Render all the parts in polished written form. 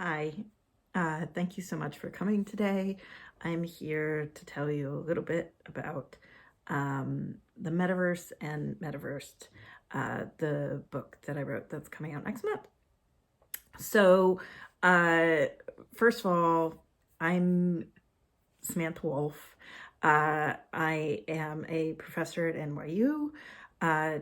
Hi, thank you so much for coming today. I'm here to tell you a little bit about the metaverse and metaverse, the book that I wrote that's coming out next month. So, first of all, I'm Samantha Wolfe. I am a professor at NYU,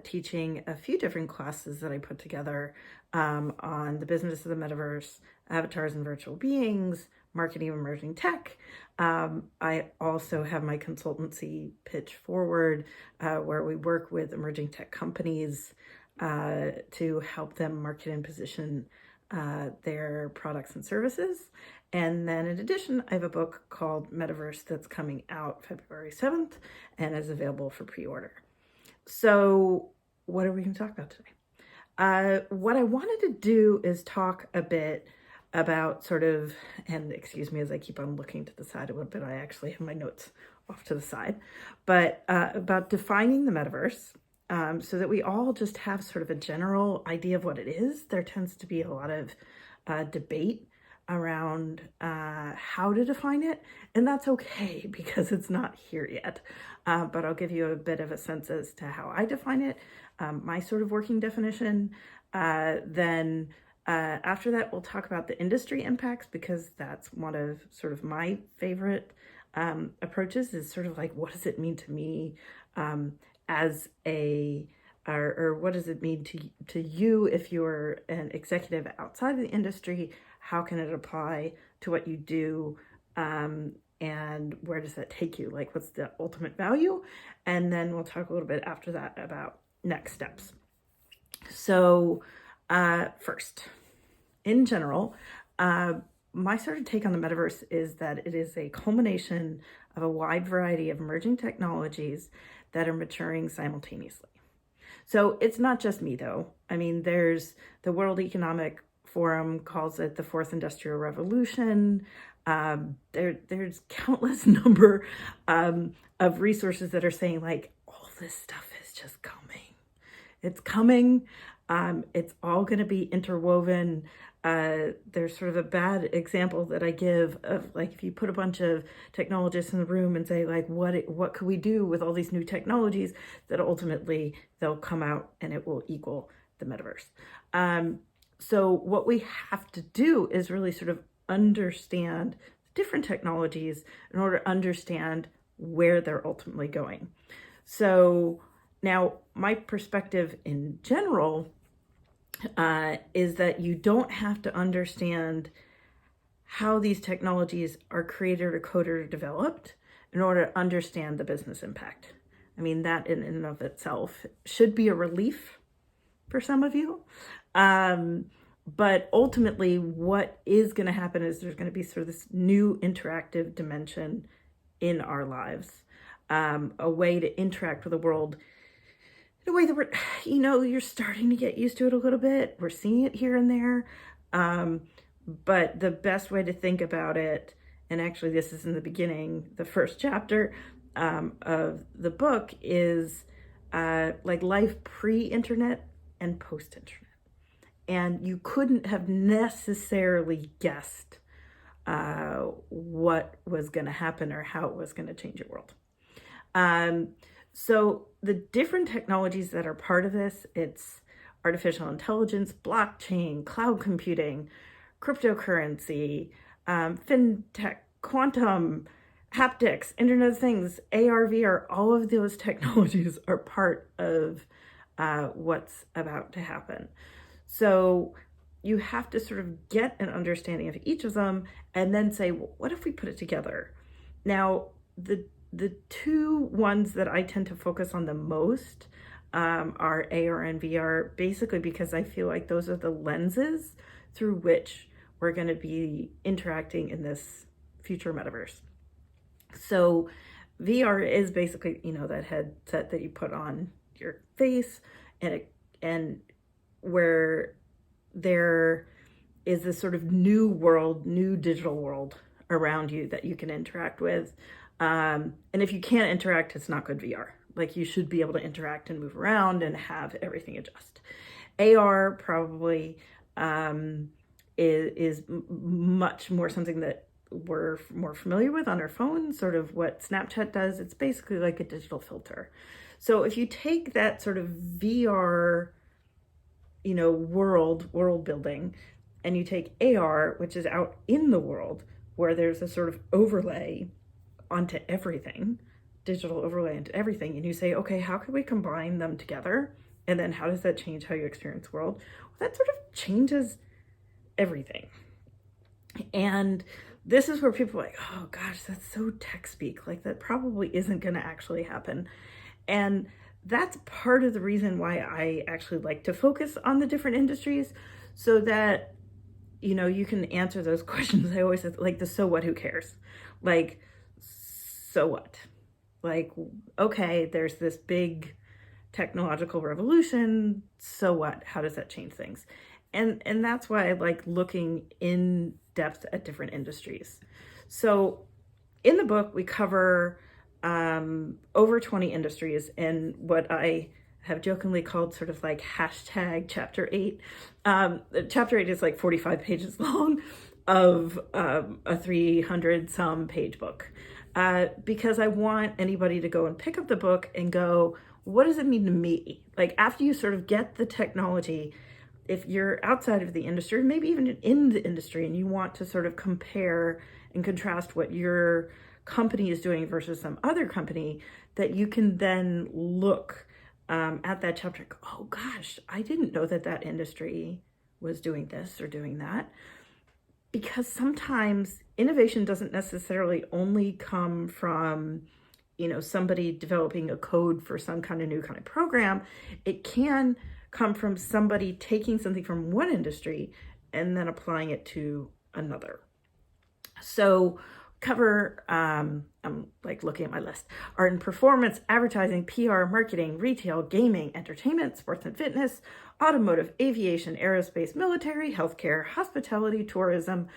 teaching a few different classes that I put together on the business of the metaverse, avatars and virtual beings, marketing of emerging tech. I also have my consultancy PitchFWD, where we work with emerging tech companies to help them market and position their products and services. And then in addition, I have a book called Metaverse that's coming out February 7th and is available for pre-order. So what are we going to talk about today? What I wanted to do is talk a bit about sort of, and excuse me as I keep on looking to the side a little bit, I actually have my notes off to the side, but about defining the metaverse so that we all just have sort of a general idea of what it is. There tends to be a lot of debate around how to define it, and that's okay because it's not here yet. But I'll give you a bit of a sense as to how I define it, my sort of working definition. Then after that, we'll talk about the industry impacts, because that's one of sort of my favorite approaches, is sort of like, what does it mean to me as a, or what does it mean to you if you're an executive outside of the industry? How can it apply to what you do? And where does that take you? Like, what's the ultimate value? And then we'll talk a little bit after that about next steps. So first, in general, my sort of take on the metaverse is that it is a culmination of a wide variety of emerging technologies that are maturing simultaneously. So it's not just me, though. I mean, there's the World Economic Forum calls it the fourth industrial revolution. There's countless number of resources that are saying, like, all this stuff is just coming. It's coming. It's all going to be interwoven. There's sort of a bad example that I give of, like, if you put a bunch of technologists in the room and say, like, what could we do with all these new technologies, that ultimately they'll come out and it will equal the metaverse. So what we have to do is really sort of understand different technologies in order to understand where they're ultimately going. So now my perspective in general is that you don't have to understand how these technologies are created or coded or developed in order to understand the business impact. I mean, that in and of itself should be a relief for some of you. But ultimately, what is going to happen is there's going to be sort of this new interactive dimension in our lives, a way to interact with the world in a way that we're, you're starting to get used to it a little bit. We're seeing it here and there. But the best way to think about it, and actually this is in the beginning, the first chapter of the book, is like life pre-internet and post-internet. And you couldn't have necessarily guessed what was going to happen or how it was going to change your world. So the different technologies that are part of this, it's artificial intelligence, blockchain, cloud computing, cryptocurrency, fintech, quantum, HaptX, Internet of Things, AR, VR, all of those technologies are part of what's about to happen. So you have to sort of get an understanding of each of them and then say, well, what if we put it together? Now, the two ones that I tend to focus on the most are AR and VR, basically because I feel like those are the lenses through which we're going to be interacting in this future metaverse. So VR is basically, that headset that you put on your face, and where there is this sort of new world, new digital world around you that you can interact with. And if you can't interact, it's not good VR. Like, you should be able to interact and move around and have everything adjust. AR probably is much more something that we're more familiar with on our phones, sort of what Snapchat does. It's basically like a digital filter. So if you take that sort of VR, world building, and you take AR, which is out in the world, where there's a sort of overlay onto everything, digital overlay into everything, and you say, okay, how can we combine them together? And then how does that change how you experience the world? Well, that sort of changes everything. And this is where people are like, oh gosh, that's so tech speak. Like, that probably isn't going to actually happen. And that's part of the reason why I actually like to focus on the different industries, so that, you can answer those questions. I always say, like, the so what, who cares? Like, so what? Like, okay, there's this big technological revolution. So what? How does that change things? And that's why I like looking in depth at different industries. So in the book, we cover over 20 industries, and what I have jokingly called sort of like hashtag chapter 8. Chapter 8 is like 45 pages long of a 300 some page book, because I want anybody to go and pick up the book and go, what does it mean to me? Like, after you sort of get the technology, if you're outside of the industry, maybe even in the industry, and you want to sort of compare and contrast what your company is doing versus some other company, that you can then look at that chapter and go, oh gosh, I didn't know that industry was doing this or doing that. Because sometimes innovation doesn't necessarily only come from, somebody developing a code for some kind of new kind of program. It can come from somebody taking something from one industry and then applying it to another. So cover, I'm like looking at my list: art and performance, advertising, PR, marketing, retail, gaming, entertainment, sports and fitness, automotive, aviation, aerospace, military, healthcare, hospitality, tourism.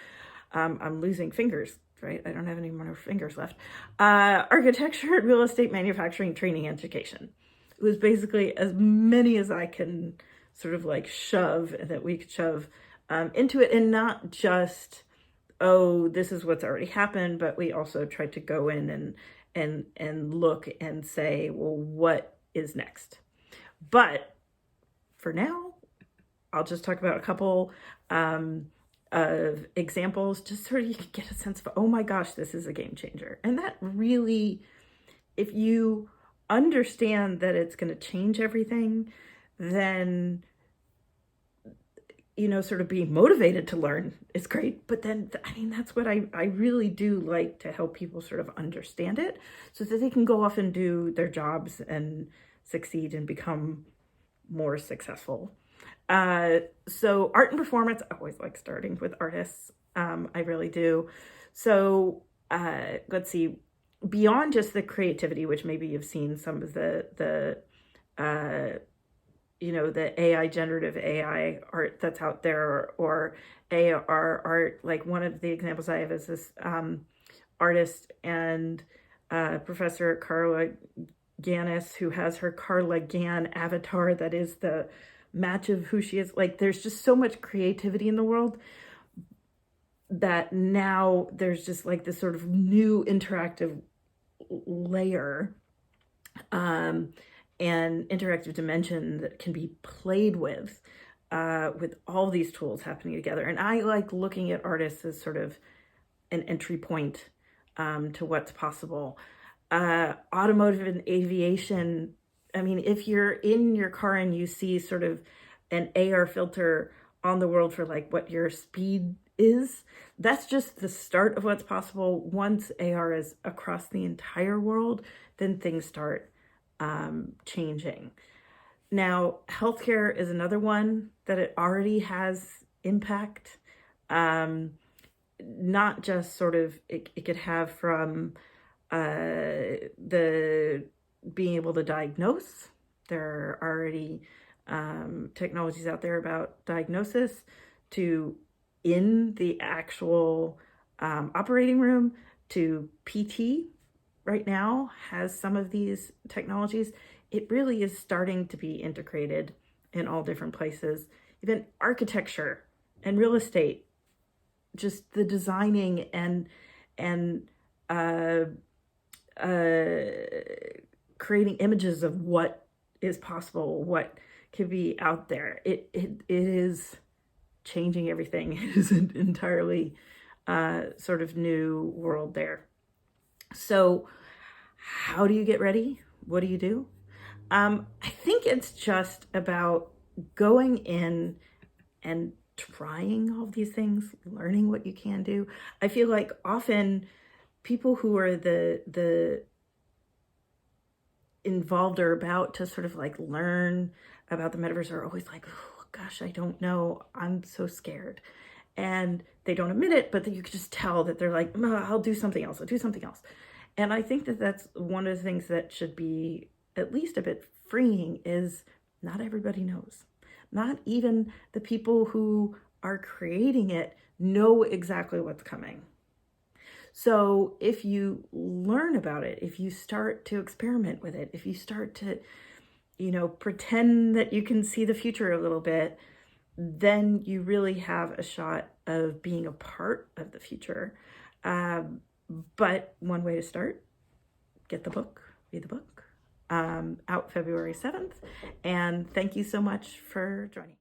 I'm losing fingers, right? I don't have any more fingers left. Architecture, real estate, manufacturing, training, education. It was basically as many as I can sort of like shove, that we could shove into it, and not just, oh, this is what's already happened, but we also tried to go in and look and say, well, what is next? But for now, I'll just talk about a couple of examples, just so you can get a sense of, oh my gosh, this is a game changer. And that really, if you understand that it's going to change everything, then, sort of being motivated to learn is great. But then, that's what I really do like to help people sort of understand it, so that they can go off and do their jobs and succeed and become more successful. So art and performance, I always like starting with artists. I really do. So let's see, beyond just the creativity, which maybe you've seen some of the AI, generative AI art that's out there, or AR art. Like, one of the examples I have is this artist and Professor Carla Gannis, who has her Carla Gann avatar that is the match of who she is. Like, there's just so much creativity in the world that now there's just like this sort of new interactive layer and interactive dimension that can be played with all these tools happening together. And I like looking at artists as sort of an entry point to what's possible. Automotive and aviation. I mean, if you're in your car and you see sort of an AR filter on the world for like what your speed is, that's just the start of what's possible. Once AR is across the entire world, then things start changing. Now, healthcare is another one that it already has impact. Not just sort of, it could have from the being able to diagnose. There are already technologies out there about diagnosis, to in the actual operating room, to PT right now has some of these technologies. It really is starting to be integrated in all different places. Even architecture and real estate just the designing and uh, creating images of what is possible, what can be out there. It is changing everything. It is an entirely sort of new world there. So how do you get ready? What do you do? I think it's just about going in and trying all these things, learning what you can do. I feel like often people who are the involved or about to sort of like learn about the metaverse are always like, oh gosh, I don't know, I'm so scared. And they don't admit it, but you can just tell that they're like, I'll do something else, I'll do something else. And I think that that's one of the things that should be at least a bit freeing, is not everybody knows. Not even the people who are creating it know exactly what's coming. So if you learn about it, if you start to experiment with it, if you start to, pretend that you can see the future a little bit, then you really have a shot of being a part of the future. But one way to start, get the book, read the book, out February 7th. And thank you so much for joining.